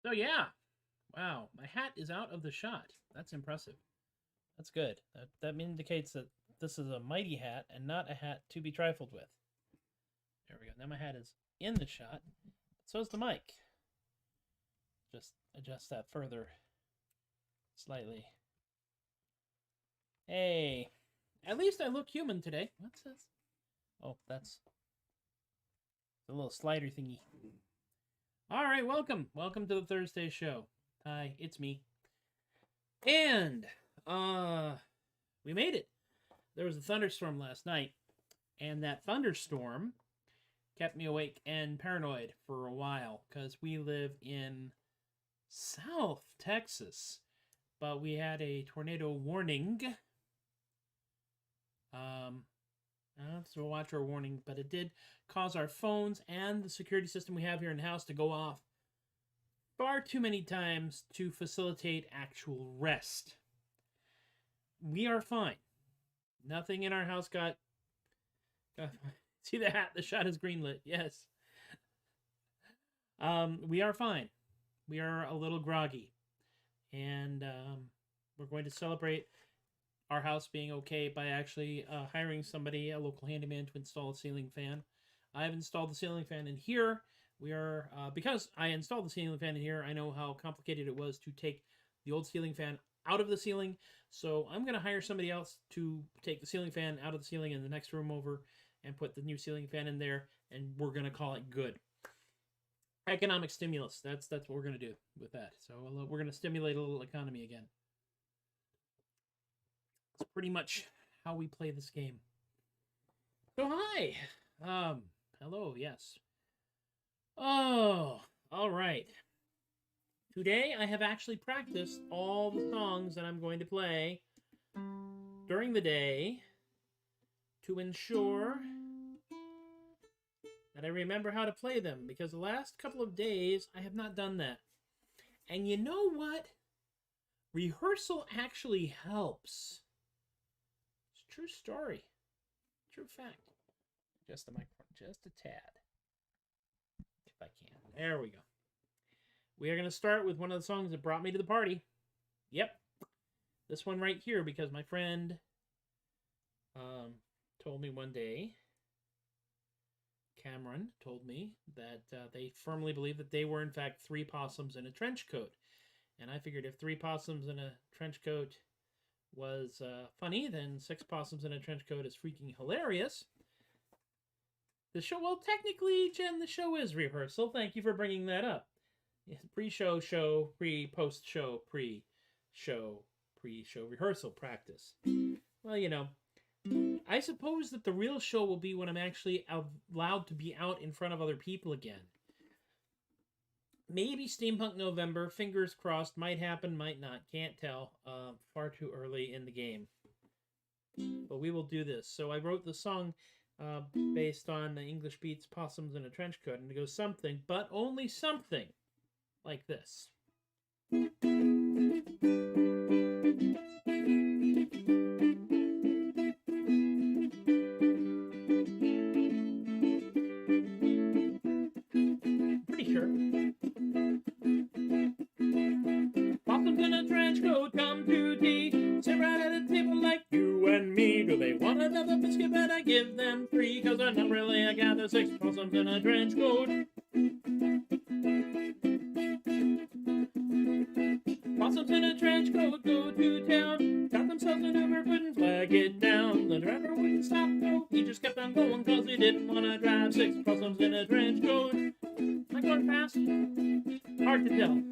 So yeah, wow, my hat is out of the shot. That's impressive. That's good. That indicates that this is a mighty hat and not a hat to be trifled with. There we go. Now my hat is in the shot. So is the mic. Just adjust that further slightly. Hey, at least I look human today. What's this? Oh, that's the little slider thingy. All right, welcome. Welcome to the Thursday show. Hi, it's me. And we made it. There was a thunderstorm last night, and that thunderstorm kept me awake and paranoid for a while because we live in South Texas, but we had a tornado warning. So watch our warning, but it did cause our phones and the security system we have here in the house to go off far too many times to facilitate actual rest. We are fine. Nothing in our house got see the hat? The shot is greenlit. Yes. We are fine. We are a little groggy. And we're going to celebrate our house being okay by actually hiring somebody, a local handyman, to install a ceiling fan. I've installed the ceiling fan in here. We are, because I installed the ceiling fan in here, I know how complicated it was to take the old ceiling fan out of the ceiling. So I'm going to hire somebody else to take the ceiling fan out of the ceiling in the next room over and put the new ceiling fan in there, and we're going to call it good. Economic stimulus. That's what we're going to do with that. So we're going to stimulate a little economy again. It's pretty much how we play this game. So hi. Hello, yes. Oh, all right. Today I have actually practiced all the songs that I'm going to play during the day to ensure that I remember how to play them, because the last couple of days I have not done that. And you know what? Rehearsal actually helps. It's a true story. True fact. Just the microphone, just a tad. If I can. There we go. We are going to start with one of the songs that brought me to the party. Yep. This one right here, because my friend told me one day, Cameron told me that they firmly believe that they were in fact 3 possums in a trench coat. And I figured if 3 possums in a trench coat was funny, then 6 possums in a trench coat is freaking hilarious. The show, well, technically, Jen, the show is rehearsal. Thank you for bringing that up. Pre-show, show, pre-post-show, pre-show rehearsal practice. Well, you know, I suppose that the real show will be when I'm actually allowed to be out in front of other people again. Maybe Steampunk November, fingers crossed, might happen, might not, can't tell. Far too early in the game. But we will do this. So I wrote the song based on the English Beats Possums in a Trench Coat, and it goes something, but only something, like this. trench coat come to tea. Sit right at a table like you and me. Do they want another biscuit? Better give them 3, 'cause they're not really a gather 6 possums in a trench coat. Possums in a trench coat go to town. Got themselves an Uber, couldn't flag it down. The driver wouldn't stop, no, he just kept on going, 'cause he didn't want to drive 6 possums in a trench coat. Am I going fast? Hard to tell.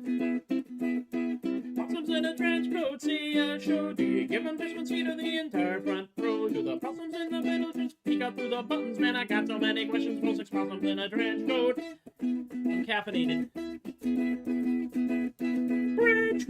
Possums in a trench coat see a show. Do you give them just one seat or the entire front row? Do the possums in the middle just peek out through the buttons? Man, I got so many questions for 6 possums in a trench coat. I'm caffeinated. Bridge!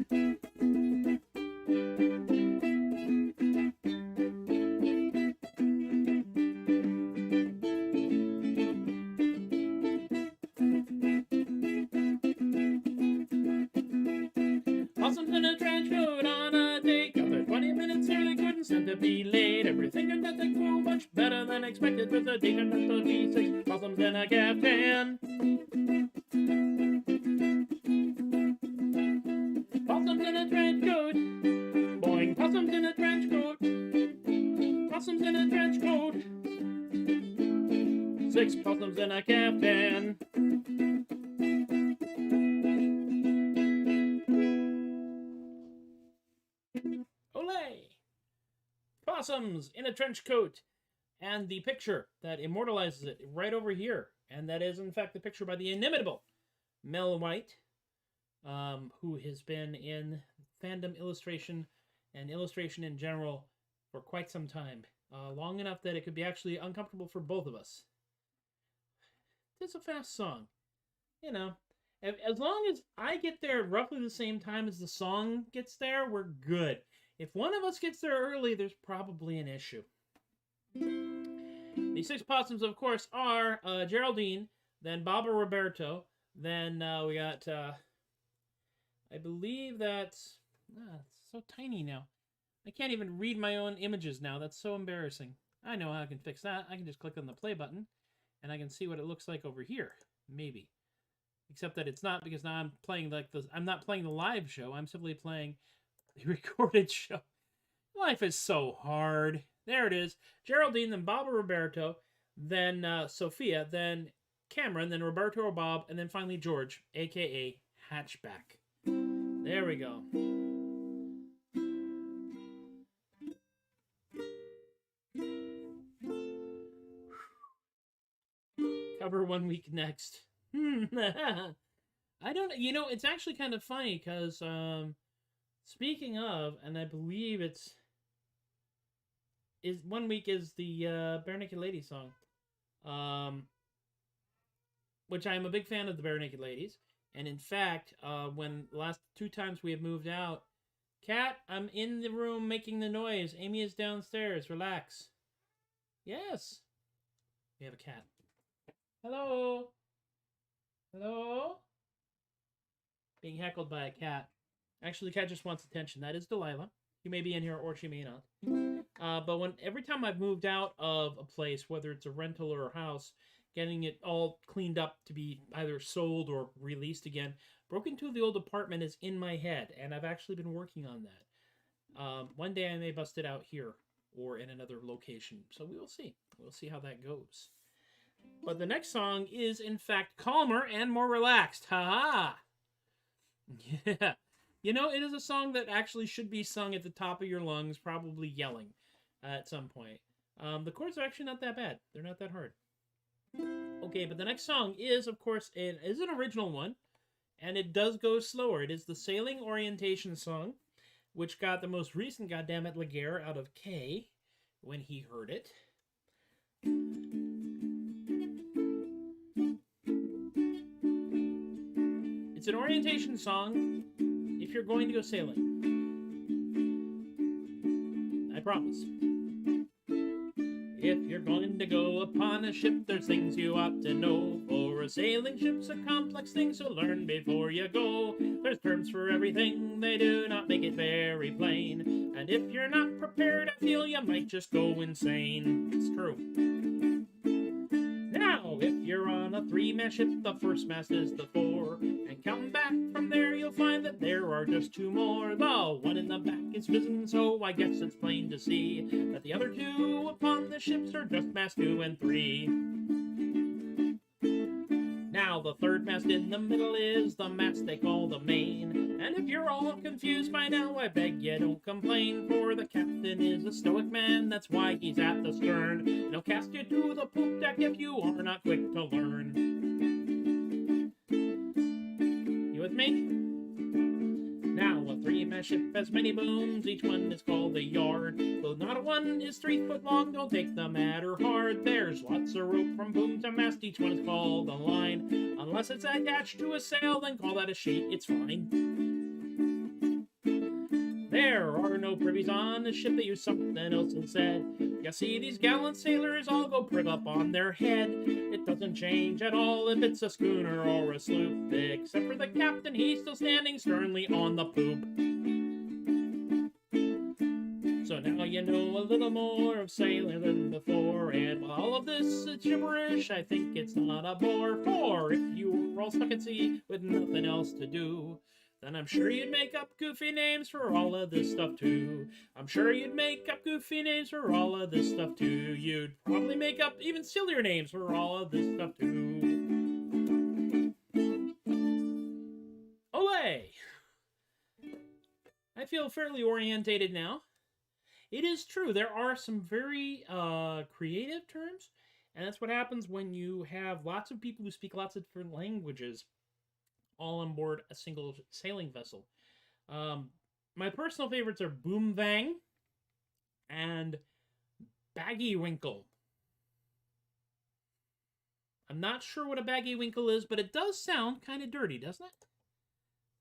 Possums in a trench coat on a date. Got there 20 minutes early, couldn't stand to be late. Everything turned out to go much better than expected, with a date turned out to be 6 possums in a caftan. Possums in a trench coat. Boing, possums in a trench coat. Possums in a trench coat. 6 possums in a caftan. Olay! Possums in a trench coat. And the picture that immortalizes it right over here. And that is, in fact, the picture by the inimitable Mel White, who has been in fandom illustration and illustration in general for quite some time. Long enough that it could be actually uncomfortable for both of us. It's a fast song. You know, as long as I get there roughly the same time as the song gets there, we're good. If one of us gets there early, there's probably an issue. The 6 possums, of course, are Geraldine, then Baba Roberto, then we got, I believe that's, it's so tiny now. I can't even read my own images now. That's so embarrassing. I know how I can fix that. I can just click on the play button, and I can see what it looks like over here. Maybe. Except that it's not, because now I'm playing I'm not playing the live show. I'm simply playing the recorded show. Life is so hard. There it is. Geraldine, then Baba Roberto, then Sophia, then Cameron, then Roberto Bob, and then finally George, a.k.a. Hatchback. There we go. Cover 1 week next. I don't, it's actually kind of funny, because, speaking of, and I believe it's, 1 week is the Bare Naked Ladies song. Which I am a big fan of the Bare Naked Ladies. And in fact, when the last 2 times we have moved out, Cat, I'm in the room making the noise. Amy is downstairs. Relax. Yes. We have a cat. Hello. Hello. Being heckled by a cat. Actually, the cat just wants attention. That is Delilah. She may be in here or she may not. But every time I've moved out of a place, whether it's a rental or a house, getting it all cleaned up to be either sold or released again, broken into the old apartment is in my head, and I've actually been working on that. One day I may bust it out here or in another location, so we will see. We'll see how that goes. But the next song is, in fact, calmer and more relaxed. Ha-ha! Yeah. It is a song that actually should be sung at the top of your lungs, probably yelling at some point. The chords are actually not that bad. They're not that hard. Okay, but the next song is, of course, an original one, and it does go slower. It is the Sailing Orientation song, which got the most recent Goddammit Laguerre out of Kay when he heard it. It's an orientation song if you're going to go sailing. I promise. If you're going to go upon a ship, there's things you ought to know. For a sailing ship's a complex thing, so learn before you go. There's terms for everything, they do not make it very plain. And if you're not prepared, I feel you might just go insane. It's true. Now, if you're on a 3-mast ship, the first mast is the fore. And counting back from there, you'll find that there are just two more. The one in the back is missing, so I guess it's plain to see that the other two upon the ships are just mast 2 and 3. Now the third mast in the middle is the mast they call the main. And if you're all confused by now, I beg you don't complain, for the captain is a stoic man, that's why he's at the stern. And he'll cast you to the poop deck if you are not quick to learn. You with me? Now a 3-mast ship has many booms, each one is called a yard. Though not a one is 3 foot long, don't take the matter hard. There's lots of rope from boom to mast, each one is called a line. Unless it's attached to a sail, then call that a sheet, it's fine. There are no privies on a ship that use something else instead. You see, these gallant sailors all go priv up on their head. It doesn't change at all if it's a schooner or a sloop, except for the captain, he's still standing sternly on the poop. So now you know a little more of sailing than before, and while all of this is gibberish, I think it's not a bore. For if you were all stuck at sea with nothing else to do, then I'm sure you'd make up goofy names for all of this stuff too. I'm sure you'd make up goofy names for all of this stuff too. You'd probably make up even sillier names for all of this stuff too. Olé! I feel fairly orientated now. It is true, there are some very creative terms, and that's what happens when you have lots of people who speak lots of different languages all on board a single sailing vessel. My personal favorites are Boomvang and Baggywinkle. I'm not sure what a Baggywinkle is, but it does sound kind of dirty, doesn't it?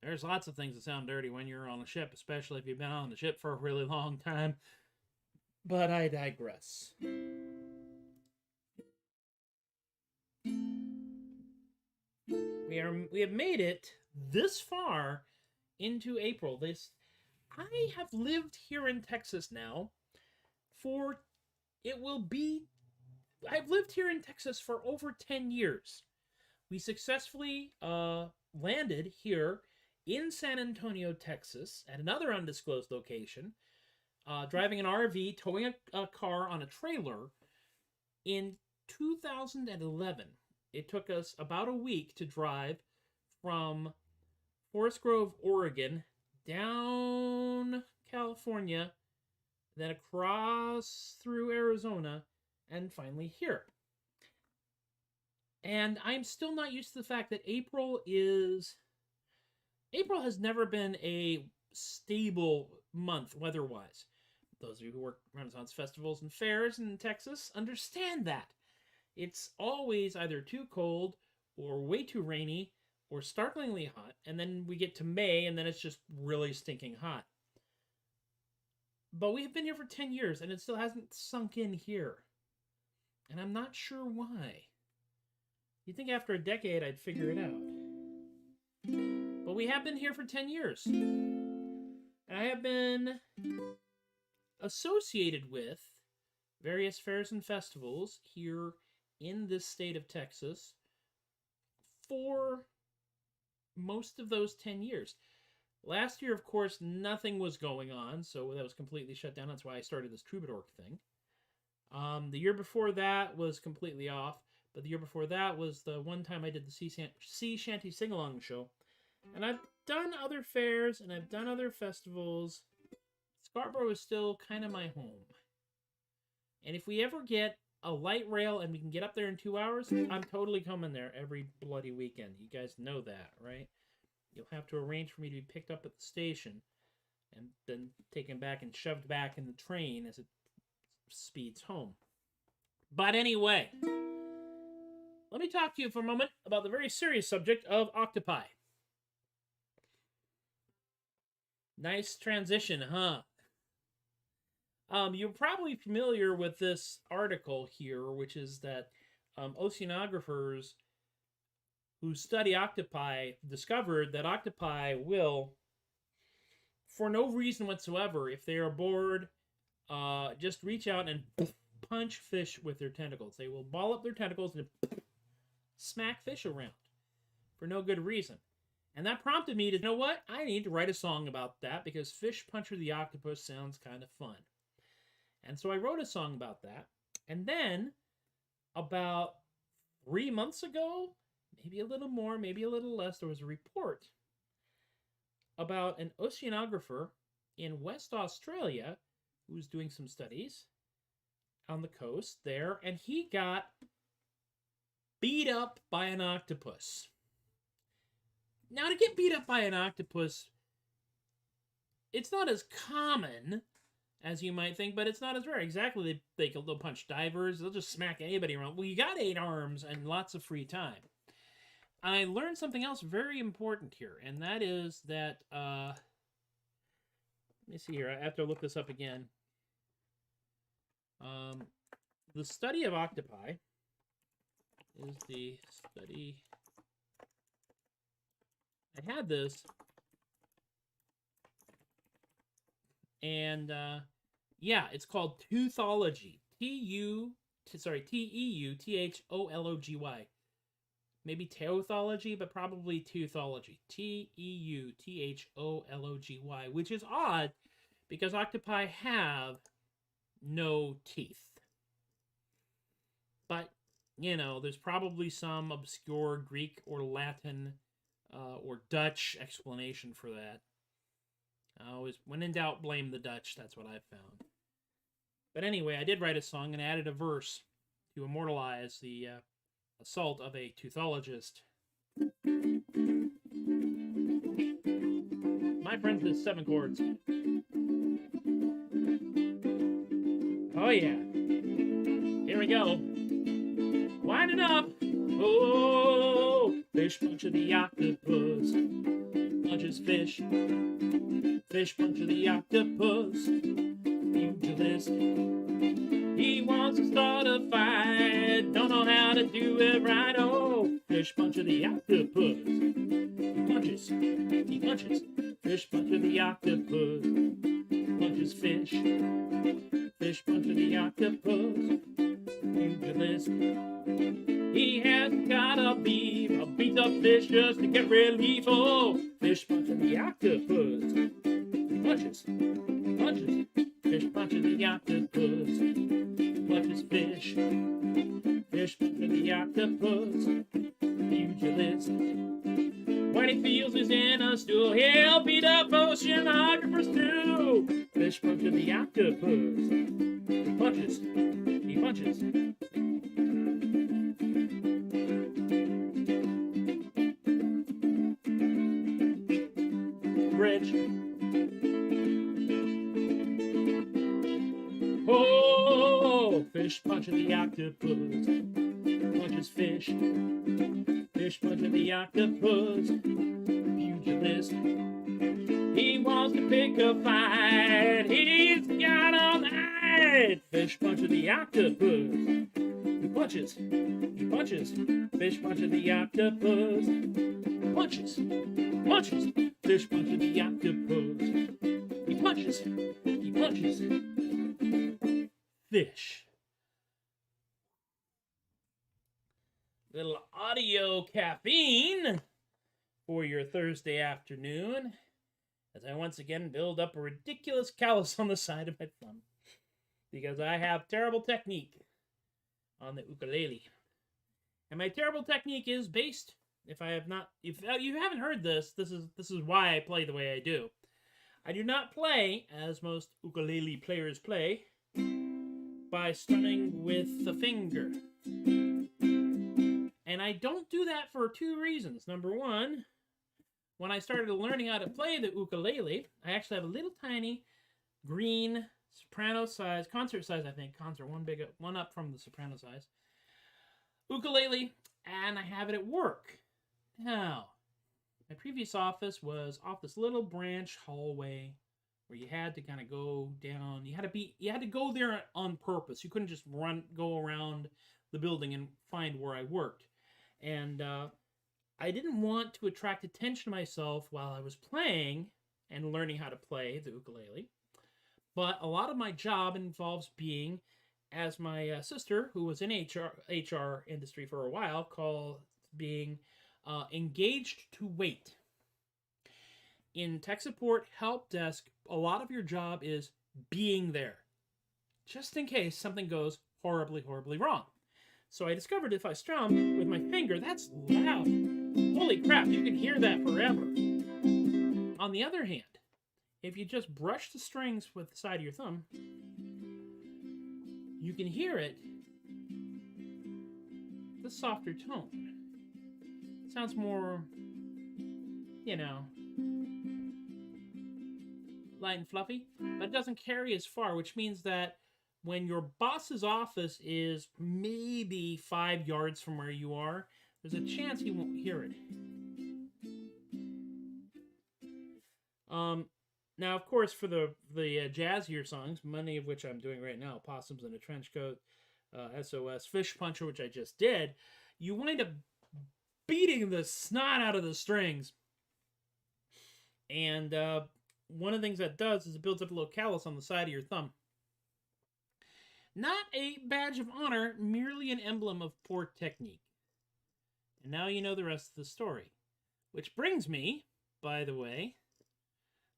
There's lots of things that sound dirty when you're on a ship, especially if you've been on the ship for a really long time. But I digress. We have made it this far into April. I have lived here in Texas now I've lived here in Texas for over 10 years. We successfully landed here in San Antonio, Texas, at another undisclosed location, driving an RV, towing a car on a trailer in 2011. It took us about a week to drive from Forest Grove, Oregon, down California, then across through Arizona, and finally here. And I'm still not used to the fact that April has never been a stable month weather-wise. Those of you who work Renaissance festivals and fairs in Texas understand that. It's always either too cold or way too rainy or startlingly hot, and then we get to May and then it's just really stinking hot. But we've been here for 10 years and it still hasn't sunk in here. And I'm not sure why. You'd think after a decade I'd figure it out. But we have been here for 10 years. And I have been associated with various fairs and festivals here in this state of Texas for most of those 10 years. Last year, of course, nothing was going on, so that was completely shut down. That's why I started this Troubadork thing. The year before that was completely off, but the year before that was the one time I did the Sea Shanty Sing-Along show. And I've done other fairs, and I've done other festivals. Scarborough is still kind of my home. And if we ever get a light rail and we can get up there in 2 hours, I'm totally coming there every bloody weekend. You guys know that, right? You'll have to arrange for me to be picked up at the station and then taken back and shoved back in the train as it speeds home. But anyway, let me talk to you for a moment about the very serious subject of octopi. Nice transition, huh? You're probably familiar with this article here, which is that oceanographers who study octopi discovered that octopi will, for no reason whatsoever, if they are bored, just reach out and punch fish with their tentacles. They will ball up their tentacles and smack fish around for no good reason. And that prompted me to, you know what? I need to write a song about that because Fish Puncher the Octopus sounds kind of fun. And so I wrote a song about that. And then, about 3 months ago, maybe a little more, maybe a little less, there was a report about an oceanographer in West Australia who was doing some studies on the coast there, and he got beat up by an octopus. Now, to get beat up by an octopus, it's not as common as you might think, but it's not as rare. Exactly, they'll punch divers, they'll just smack anybody around. Well, you got 8 arms and lots of free time. I learned something else very important here, and that is that, let me see here, I have to look this up again. The study of octopi is the study... I had this, and yeah, it's called Teuthology. T-E-U-T-H-O-L-O-G-Y. Maybe Teothology, but probably Teuthology. T-E-U-T-H-O-L-O-G-Y, which is odd because octopi have no teeth. But, you know, there's probably some obscure Greek or Latin or Dutch explanation for that. I always, when in doubt, blame the Dutch. That's what I've found. But anyway, I did write a song and added a verse to immortalize the assault of a teuthologist. My friend is 7 chords. Oh yeah. Here we go. Winding up. Oh, Fish Puncher the Octopus punches fish. Fish Puncher the Octopus, pugilist. He wants to start a fight, don't know how to do it right. Oh, Fish Puncher the Octopus, he punches. Fish Puncher the Octopus punches fish. Fish Puncher the Octopus, pugilist. He has got a beat up fish just to get relief. Oh, Fish Puncher the Octopus, he punches. Fish Puncher the Octopus punches fish. Fish Puncher the Octopus, pugilist. When he feels he's in a stool, he'll beat up oceanographers too. Fish Puncher the Octopus, he punches. Bridge. Oh, Fish Puncher the Octopus punches fish. Fish Puncher the Octopus, pugilist. He wants to pick a fight. He's got all night. Fish Puncher the Octopus, he punches. Fish Puncher the Octopus punches. Fish Puncher the Octopus, he punches. Fish. Little audio caffeine for your Thursday afternoon as I once again build up a ridiculous callus on the side of my thumb because I have terrible technique on the ukulele. And my terrible technique is based, if you haven't heard this is why I play the way I do. I do not play, as most ukulele players play, by strumming with the finger. And I don't do that for 2 reasons. Number one, when I started learning how to play the ukulele, I actually have a little tiny green soprano size, concert size, I think, concert, one up from the soprano size, ukulele, and I have it at work. Now, my previous office was off this little branch hallway where you had to kind of go down. You had to go there on purpose. You couldn't just go around the building and find where I worked. And I didn't want to attract attention to myself while I was playing and learning how to play the ukulele. But a lot of my job involves being, as my sister, who was in HR industry for a while, called being engaged to wait. in tech support, help desk, a lot of your job is being there, just in case something goes horribly, horribly wrong. So I discovered if I strum with my finger, that's loud. Holy crap, you can hear that forever. On the other hand, if you just brush the strings with the side of your thumb, you can hear it, the softer tone. It sounds more, you know, light and fluffy, but it doesn't carry as far, which means that when your boss's office is maybe 5 yards from where you are, there's a chance he won't hear it. Now, of course, for the jazzier songs, many of which I'm doing right now, Possums in a Trenchcoat, SOS, Fish Puncher, which I just did, you wind up beating the snot out of the strings. And one of the things that does is it builds up a little callus on the side of your thumb. Not a badge of honor, merely an emblem of poor technique. And now you know the rest of the story. Which brings me, by the way,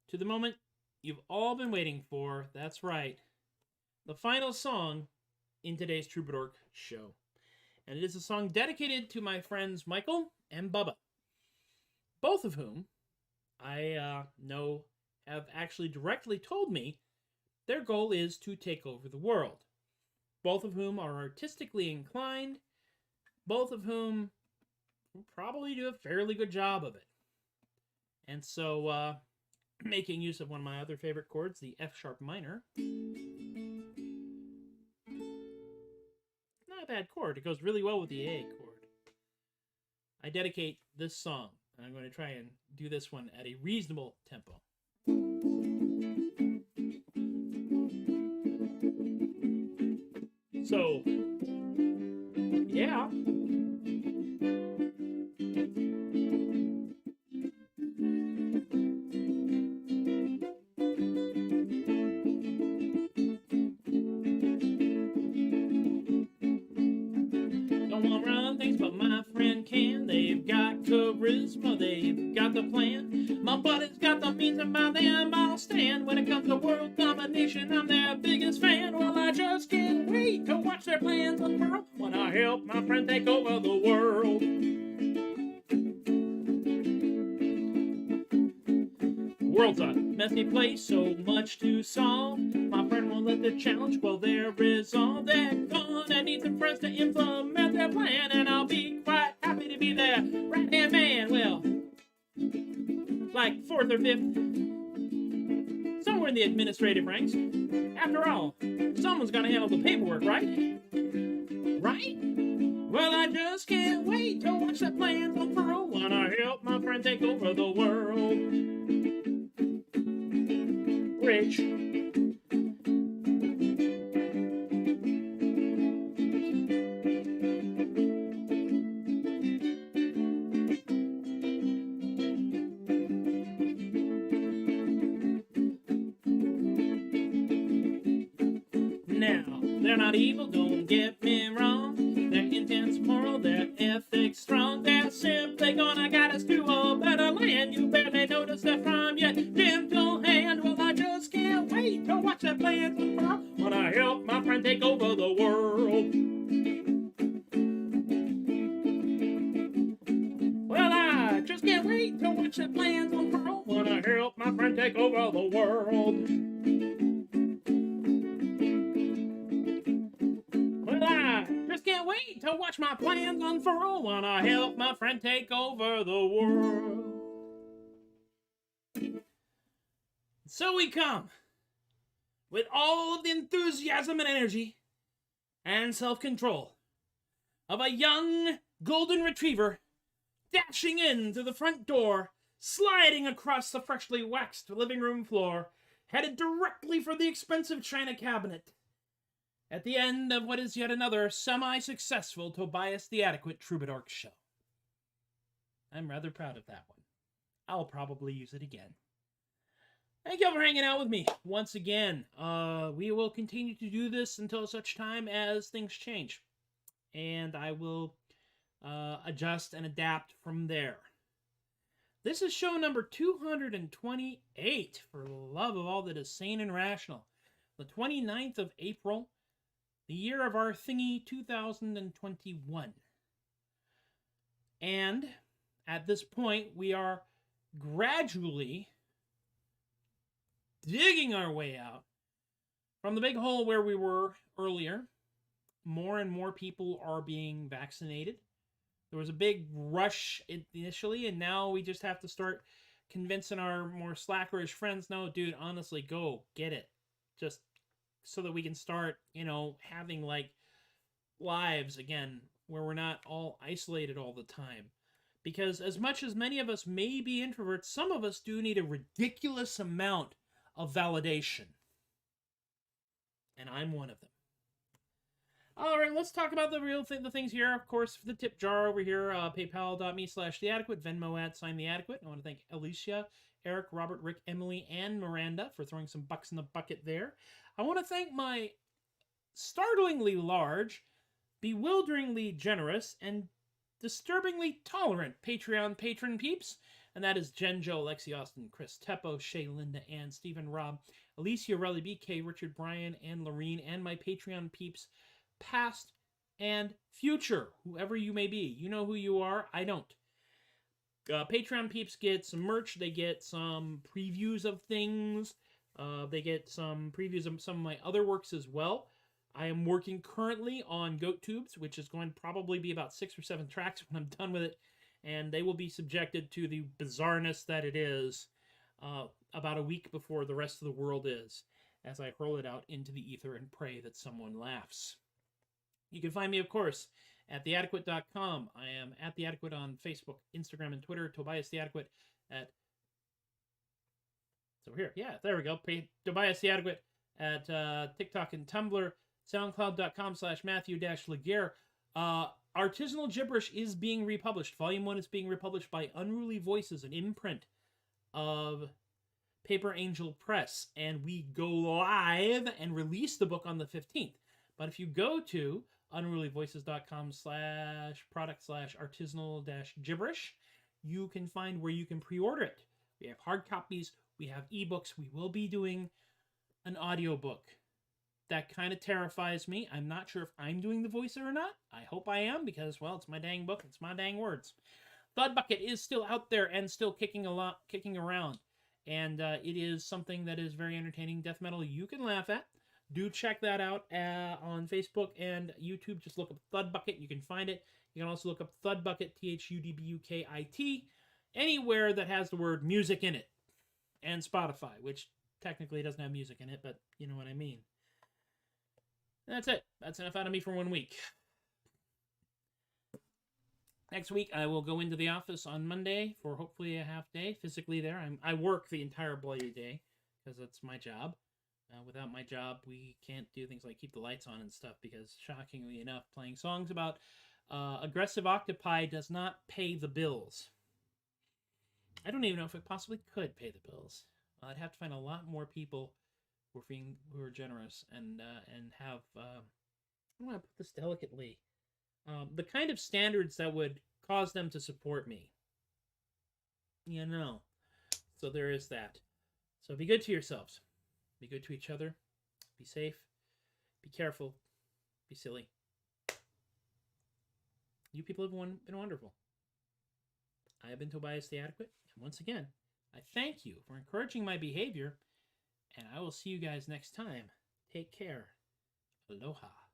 to the moment you've all been waiting for. That's right. The final song in today's Troubadork show. And it is a song dedicated to my friends Michael and Bubba. Both of whom I know have actually directly told me their goal is to take over the world. Both of whom are artistically inclined. Both of whom will probably do a fairly good job of it. And so, making use of one of my other favorite chords, the F sharp minor. Not a bad chord. It goes really well with the A chord. I dedicate this song. I'm going to try and do this one at a reasonable tempo. So, yeah. Don't want to run things, but my friend can. They've got charisma, they've got the plan. My buddy's got the means, and by them I'll stand. When it comes to world domination, I'm their biggest fan. Well, I just can't wait to watch their plans unfurl when I help my friend take over the world. The world's a messy place, so much to solve. My friend won't let the challenge quell their resolve. They're gonna need some friends to implement their plan, and I'll be quite happy to be their right-hand man. Well, like 4th or 5th, somewhere in the administrative ranks. After all, someone's gonna handle the paperwork, right? Right? Well, I just can't wait to watch the plans unfurl when I help my friend take over the world. Rich. Now, they're not evil, don't get me wrong. Their intent's moral, their ethics strong. They're simply gonna guide us to a better land. You barely notice their crime yet, gentle hand. Well, I just can't wait to watch their plans unfurl when I help my friend take over the world. Well, I just can't wait to watch their plans unfurl when I help my friend take over the world. Can't wait to watch my plans unfurl when I help my friend take over the world. So we come with all of the enthusiasm and energy and self-control of a young golden retriever dashing in through the front door, sliding across the freshly waxed living room floor, headed directly for the expensive china cabinet. At the end of what is yet another semi-successful Tobias the Adequate Troubadork show. I'm rather proud of that one. I'll probably use it again. Thank you all for hanging out with me once again. We will continue to do this until such time as things change. And I will adjust and adapt from there. This is show number 228, for the love of all that is sane and rational. The 29th of April, the year of our thingy 2021. And at this point, we are gradually digging our way out from the big hole where we were earlier. More and more people are being vaccinated. There was a big rush initially, and now we just have to start convincing our more slackerish friends, no, dude, honestly, go, get it. Just so that we can start, having, like, lives again, where we're not all isolated all the time. Because as much as many of us may be introverts, some of us do need a ridiculous amount of validation. And I'm one of them. All right, let's talk about the the things here. Of course, the tip jar over here, paypal.me/theadequate, Venmo @theadequate. I want to thank Alicia, Eric, Robert, Rick, Emily, and Miranda for throwing some bucks in the bucket there. I want to thank my startlingly large, bewilderingly generous, and disturbingly tolerant Patreon patron peeps. And that is Jen, Joe, Lexi, Austin, Chris, Teppo, Shay, Linda, Ann, Stephen, Rob, Alicia, Relly, BK, Richard, Brian, and Lorene, and my Patreon peeps, past and future, whoever you may be. You know who you are. I don't. Patreon peeps get some merch. They get some previews of things. They get some previews of some of my other works as well. I am working currently on Goat Tubes, which is going to probably be about 6 or 7 tracks when I'm done with it. And they will be subjected to the bizarreness that it is about a week before the rest of the world is, as I hurl it out into the ether and pray that someone laughs. You can find me, of course, at theadequate.com. I am at theadequate on Facebook, Instagram, and Twitter. Tobias Theadequate at... It's over here. Yeah, there we go. Tobias Theadequate at TikTok and Tumblr. SoundCloud.com/Matthew-Laguerre. Artisanal Gibberish is being republished. Volume 1 is being republished by Unruly Voices, an imprint of Paper Angel Press. And we go live and release the book on the 15th. But if you go to unrulyvoices.com/product/artisanal-gibberish, you can find where you can pre-order it. We have hard copies. We have ebooks. We will be doing an audiobook. That kind of terrifies me. I'm not sure if I'm doing the voice or not. I hope I am because, well, it's my dang book. It's my dang words. THUD Bucket is still out there and still kicking around. And it is something that is very entertaining. Death metal you can laugh at. Do check that out on Facebook and YouTube. Just look up THUD Bucket. You can find it. You can also look up THUD Bucket, THUDBUKIT, anywhere that has the word music in it. And Spotify, which technically doesn't have music in it, but you know what I mean. That's it. That's enough out of me for 1 week. Next week, I will go into the office on Monday for hopefully a half day, physically there. I work the entire bloody day, because that's my job. Without my job, we can't do things like keep the lights on and stuff, because shockingly enough, playing songs about aggressive octopi does not pay the bills. I don't even know if it possibly could pay the bills. I'd have to find a lot more people who are generous and have, I want to put this delicately, the kind of standards that would cause them to support me. So there is that. So be good to yourselves. Be good to each other. Be safe. Be careful. Be silly. You people have been wonderful. I have been Tobias the Adequate, and once again, I thank you for encouraging my behavior, and I will see you guys next time. Take care. Aloha.